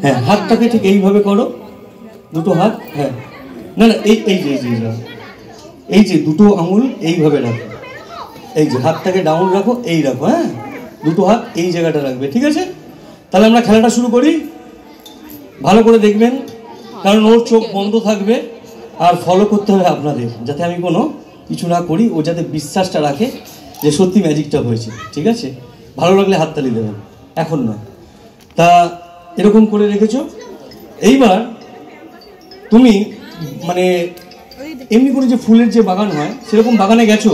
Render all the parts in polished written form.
হ্যাঁ, হাতটাকে ঠিক এইভাবে করো, দুটো হাত। হ্যাঁ, না না, এই এই যে এই যে দুটো আঙুল এইভাবে রাখো, এই যে হাতটাকে ডাউন রাখো, এই রাখো। হ্যাঁ, দুটো হাত এই জায়গাটা রাখবে, ঠিক আছে? তাহলে আমরা খেলাটা শুরু করি। ভালো করে দেখবেন, কারণ ওর চোখ বন্ধ থাকবে আর ফলো করতে হবে আপনাদের, যাতে আমি কোনো কিছু না করি, ও যাতে বিশ্বাসটা রাখে যে সত্যি ম্যাজিকটা হয়েছে, ঠিক আছে? ভালো লাগলে হাততালি দেবেন, এখন নয়। তা এরকম করে রেখেছো। এইবার তুমি মানে এমনি করে যে ফুলের যে বাগান হয় সেরকম বাগানে গেছো?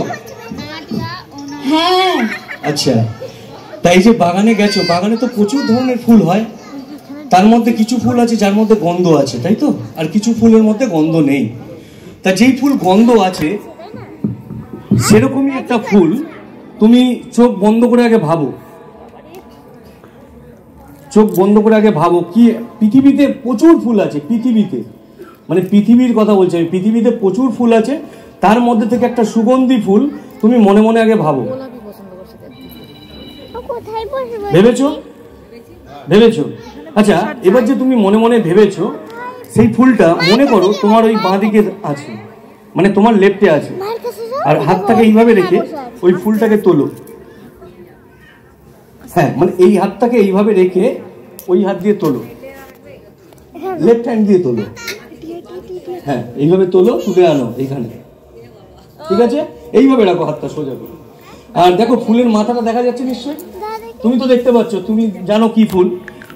হ্যাঁ। আচ্ছা, তাই যে বাগানে গেছো, বাগানে তো প্রচুর ধরনের ফুল হয়, তার মধ্যে কিছু ফুল আছে যার মধ্যে গন্ধ আছে, তাই তো? আর কিছু ফুলের মধ্যে গন্ধ নেই। তা যেই ফুল গন্ধ আছে সেরকমই একটা ফুল তুমি চোখ বন্ধ করে আগে ভাবো, চোখ বন্ধ করে আগে ভাবো কি পৃথিবীতে প্রচুর ফুল আছে, পৃথিবীতে মানে পৃথিবীর কথা বলছি আমি, পৃথিবীতে প্রচুর ফুল আছে, তার মধ্যে থেকে একটা সুগন্ধি ফুল তুমি মনে মনে আগে ভাবো। ভেবেছো? ভেবেছো? আচ্ছা, এবার যে তুমি মনে মনে ভেবেছো, সেই ফুলটা মনে করো তোমার ওই বাঁ দিকে আছে, মানে তোমার লেফটে আছে, আর হাতটাকে এইভাবে রেখে ওই ফুলটাকে তোলো। হ্যাঁ, মানে এই হাতটাকে এইভাবে রেখে ওই হাত দিয়ে তোলো, লেফট হ্যান্ড দিয়ে তোলো। হ্যাঁ, এইভাবে তোলো, তুলে আনো এইখানে, ঠিক আছে? এইভাবে রাখো হাতটা সোজা করে। আর দেখো ফুলের মাথাটা দেখা যাচ্ছে নিশ্চয়ই, তুমি তো দেখতে পাচ্ছ, তুমি জানো কি ফুল।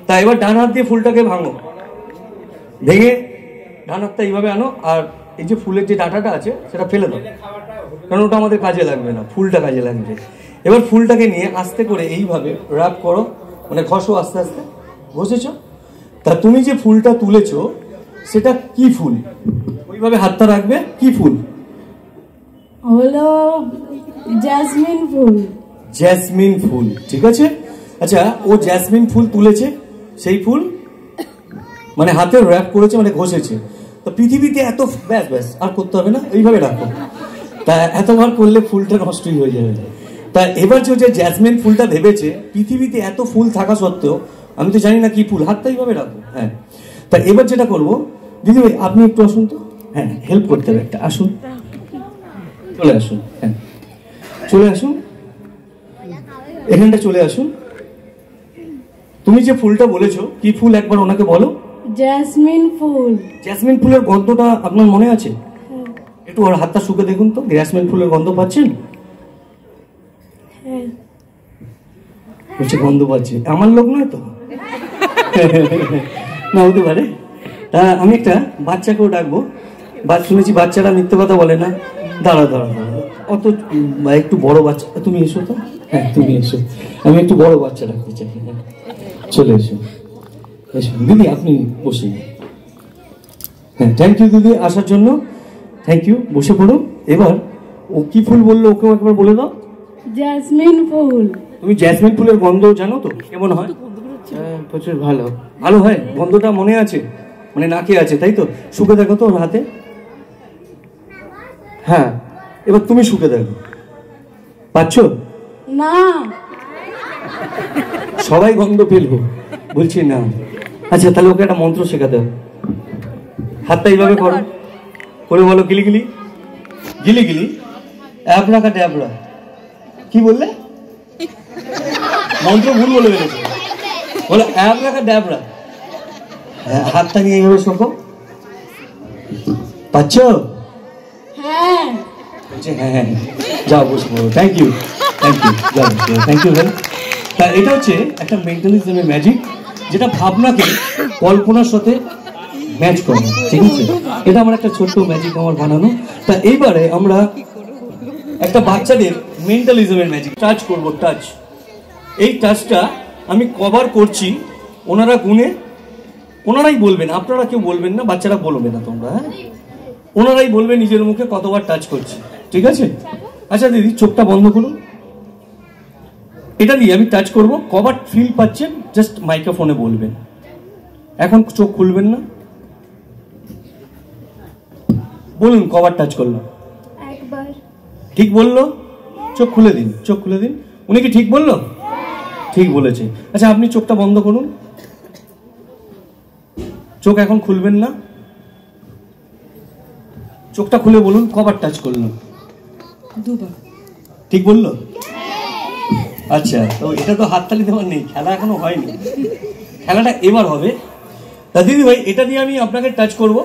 তা এবার ডান হাত দিয়ে ফুলটাকে ভাঙো, ভেঙে ডান হাতটা এইভাবে আনো, আর এই যে ফুলের যে ডাঁটাটা আছে সেটা ফেলে দাও, কারণ ওটা আমাদের কাজে লাগবে না, ফুলটা কাজে লাগবে। এবার ফুলটাকে নিয়ে আস্তে করে এইভাবে র্যাপ করো, মানে ঘষো, আস্তে আস্তে ঘষেছো। তা তুমি যে ফুলটা তুলেছো সেটা কি ফুল? ওইভাবে হাতটা রাখবে, কি ফুল? হলো জেসমিন ফুল। জেসমিন ফুল, ঠিক আছে। আচ্ছা, ও জেসমিন ফুল তুলেছে, সেই ফুল মানে হাতে র্যাপ করেছে, মানে ঘষেছে। তো পৃথিবীতে এত, ব্যাস ব্যাস আর করতে হবে না, এইভাবে রাখো। তা এতবার করলে ফুলটা নষ্টই হয়ে যাবে। তা এবার যে জেসমিন ফুলটা ভেবেছে, পৃথিবীতে এত ফুল থাকা সত্ত্বেও আমি তো জানি না কি ফুল, হাতটা এইভাবে রাখো। হ্যাঁ, তা এবার যেটা করবো, দিদি ভাই আপনি একটু আসুন তো। হ্যাঁ, হেল্প করতে হবে একটা, আসুন, চলে আসুন। হ্যাঁ, চলে আসুন, এখানটা চলে আসুন। তুমি যে ফুলটা বলেছো কি ফুল একবার ওনাকে বলো। জেসমিন ফুল। জেসমিন ফুলের গন্ধটা আপনার মনে আছে? একটু ওর হাতটা শুকে দেখুন তো, জেসমিন ফুলের গন্ধ পাচ্ছেন? বলছে গন্ধ পাচ্ছে, আমার লোক নয় তো? না, হতে পারে। তা আমি একটা বাচ্চাকেও ডাকবো, শুনেছি বাচ্চারা মিথ্যে কথা বলে না। দাঁড়া দাঁড়া দাঁড়া, অত একটু বড় বাচ্চা, তুমি এসো তো। হ্যাঁ, তুমি এসো, আমি একটু বড় বাচ্চা ডাকতে চাই। চলে এসো, এসো দিদি, আপনি বসে। হ্যাঁ, থ্যাংক ইউ দিদি আসার জন্য, থ্যাংক ইউ। বসে পড়ো। এবার ও কি ফুল বললো ওকেও একবার বলে দাও। জেসমিন ফুল। তুমি জেসমিন ফুলের গন্ধ জানো তো কেমন হয়? প্রচুর ভালো। ভালো হয়, গন্ধটা মনে আছে, মানে নাকে আছে, তাই তো? শুকে দেখো তো ওর হাতে। হ্যাঁ, এবার তুমি শুকে দেখো, পাচ্ছ? না, সবাই গন্ধ ফেলবো, বলছি না। আচ্ছা, তাহলে ওকে একটা মন্ত্র শেখাতে হবে। হাতটা এইভাবে করো, করে বলো গিলি গিলি গিলি গিলি অ্যাবরা কাটে অ্যাবরা। কি বললে? মন্ত্র ভুল বলে ফেলেছে, বলো অ্যাবরা কাটে অ্যাবরা। হাতটা নিয়ে এইভাবে শোকো, পাচ্ছ? হ্যাঁ। হ্যাঁ হ্যাঁ, যাও বসে পড়ো। থ্যাংক ইউ, থ্যাংক ইউ, যাও, থ্যাংক ইউ ভাই। তা এটা হচ্ছে একটা মেন্টালিজমের ম্যাজিক, যেটা ভাবনাকে কল্পনার সাথে ম্যাচ করে, ঠিক আছে? এটা আমার একটা ছোট্ট ম্যাজিক আমার বানানো। তা এইবারে আমরা একটা বাচ্চাদের মেন্টালিজমের ম্যাজিক টাচ করবো। টাচ, এই টাচটা আমি কভার করছি, ওনারা গুনে ওনারাই বলবেন, আপনারা কেউ বলবেন না, বাচ্চারা বলবে না তোমরা। হ্যাঁ, ওনারাই বলবে নিজের মুখে কতবার টাচ করছি, ঠিক আছে? আচ্ছা দিদি, চোখটা বন্ধ করুন। এটা দিয়ে আমি টাচ করব, কবার ফিল পাচ্ছেন জাস্ট মাইক্রোফোনে বলবেন, এখন চোখ খুলবেন না। বলুন কবার টাচ করলো? একবার। ঠিক বললো, চোখ খুলে দিন, চোখ খুলে দিন। উনি কি ঠিক বললো? ঠিক বলেছে। আচ্ছা, আপনি চোখটা বন্ধ করুন। চোখ এখন খুলবেন না, চোখটা খুলে বলুন কবার টাচ করলাম। দুবার। ঠিক বললো? আচ্ছা, তো এটা তো হাততালি দেওয়ার নেই, খেলা এখনো হয়নি, খেলাটা এবার হবে। তা দিদি ভাই, এটা দিয়ে আমি আপনাকে টাচ করব,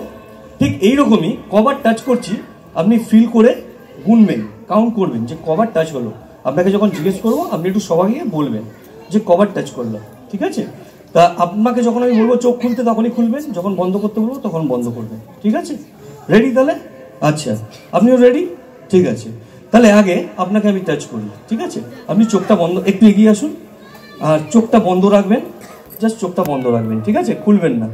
ঠিক এইরকমই কবার টাচ করছি আপনি ফিল করে গুনবেন, কাউন্ট করবেন যে কবার টাচ হলো। আপনাকে যখন জিজ্ঞেস করবো আপনি একটু সবাইকে বলবেন যে কবার টাচ করলো, ঠিক আছে? তা আপনাকে যখন আমি বলবো চোখ খুলতে তখনই খুলবেন, যখন বন্ধ করতে বলবো তখন বন্ধ করবেন, ঠিক আছে? রেডি তাহলে? আচ্ছা, আপনিও রেডি? ঠিক আছে, তাহলে আগে আপনাকে আমি টাচ করি, ঠিক আছে? আপনি চোখটা বন্ধ, একটু এগিয়ে আসুন, আর চোখটা বন্ধ রাখবেন, জাস্ট চোখটা বন্ধ রাখবেন, ঠিক আছে? খুলবেন না।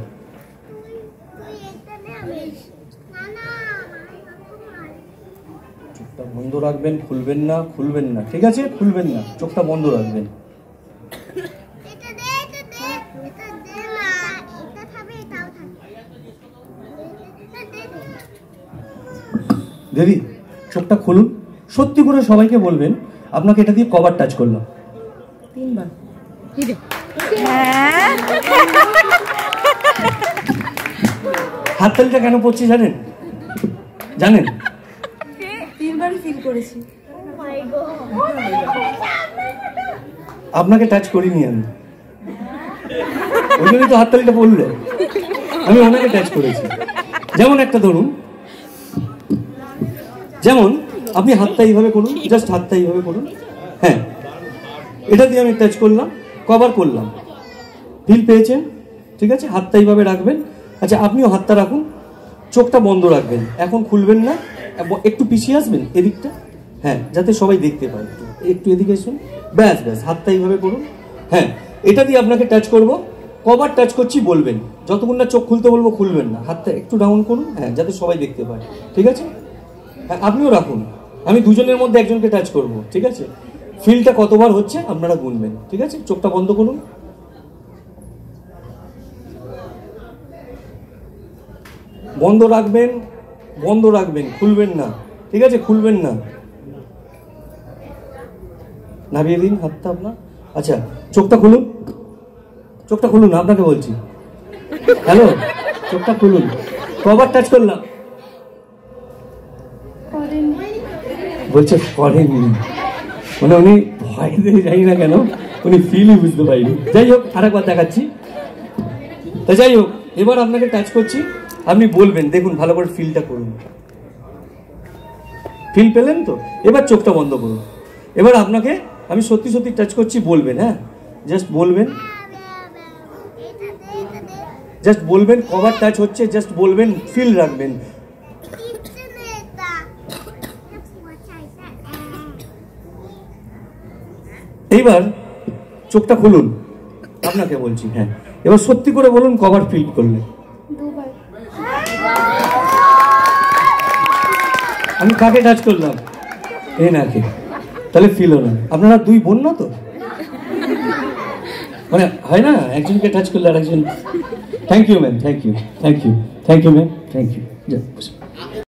চোখটা বন্ধ রাখবেন, খুলবেন না, খুলবেন না, ঠিক আছে? খুলবেন না, চোখটা বন্ধ রাখবেন। দেবী, চোখটা খুলুন, সত্যি করে সবাইকে বলবেন আপনাকে এটা দিয়ে কবার টাচ করলাম। 3 বার। হাততালিটা কেন পড়ছি জানেন? জানেন? 3 বারই ফিল করেছি। আপনাকে টাচ করিনি আমি, ওই জন্যই তো হাততালিটা পড়লো। আমি ওনাকে টাচ করেছি। যেমন একটা ধরুন, যেমন আপনি হাতটা এইভাবে করুন, জাস্ট হাতটা এইভাবে করুন। হ্যাঁ, এটা দিয়ে আমি টাচ করলাম, কভার করলাম, ফিল পেয়েছেন, ঠিক আছে? হাতটা এইভাবে রাখবেন। আচ্ছা, আপনিও হাতটা রাখুন, চোখটা বন্ধ রাখবেন, এখন খুলবেন না, একটু পিছিয়ে আসবেন এদিকটা, হ্যাঁ, যাতে সবাই দেখতে পায়। একটু এদিকে আসুন, ব্যাস ব্যাস, হাতটা এইভাবে করুন। হ্যাঁ, এটা দিয়ে আপনাকে টাচ করব, কবার টাচ করছি বলবেন, যতক্ষণ না চোখ খুলতে বলবো খুলবেন না। হাতটা একটু ডাউন করুন, হ্যাঁ, যাতে সবাই দেখতে পায়, ঠিক আছে? হ্যাঁ, আপনিও রাখুন, আমি দুজনের মধ্যে একজনকে টাচ করব, ঠিক আছে? ফিলটা কতবার হচ্ছে আপনারা গুনবেন, ঠিক আছে? চোখটা বন্ধ করুন, বন্ধ রাখবেন, বন্ধ রাখবেন, খুলবেন না, ঠিক আছে? খুলবেন না, নামিয়ে দিন হাতটা আপনার। আচ্ছা, চোখটা খুলুন, চোখটা খুলুন, আপনাকে বলছি। হ্যালো, চোখটা খুলুন, কবার টাচ করলাম? বলছে করেননি, মানে উনি ভয় দিয়ে যাই না কেন, উনি ফিলই বুঝতে পারিনি। যাই হোক, আরেকবার দেখাচ্ছি। তা যাই হোক, এবার আপনাকে টাচ করছি, আপনি বলবেন, দেখুন ভালো করে ফিলটা করুন। ফিল পেলেন তো? এবার চোখটা বন্ধ করুন। এবার আপনাকে আমি সত্যি সত্যি টাচ করছি, বলবেন, হ্যাঁ, জাস্ট বলবেন, জাস্ট বলবেন কবার টাচ হচ্ছে, জাস্ট বলবেন, ফিল রাখবেন। এইবার চোখটা খুলুন, আপনাকে বলছি, হ্যাঁ, এবার সত্যি করে বলুন কবার ফিল করলে। দুবার। আমি কাকে টাচ করলাম? এ নাকি? তাহলে ফিল হলো না। আপনারা দুই বোন না তো? মানে হয় না, একজনকে টাচ করলে আরেকজন। Thank you ma'am, thank you, thank you, thank you ma'am, thank you.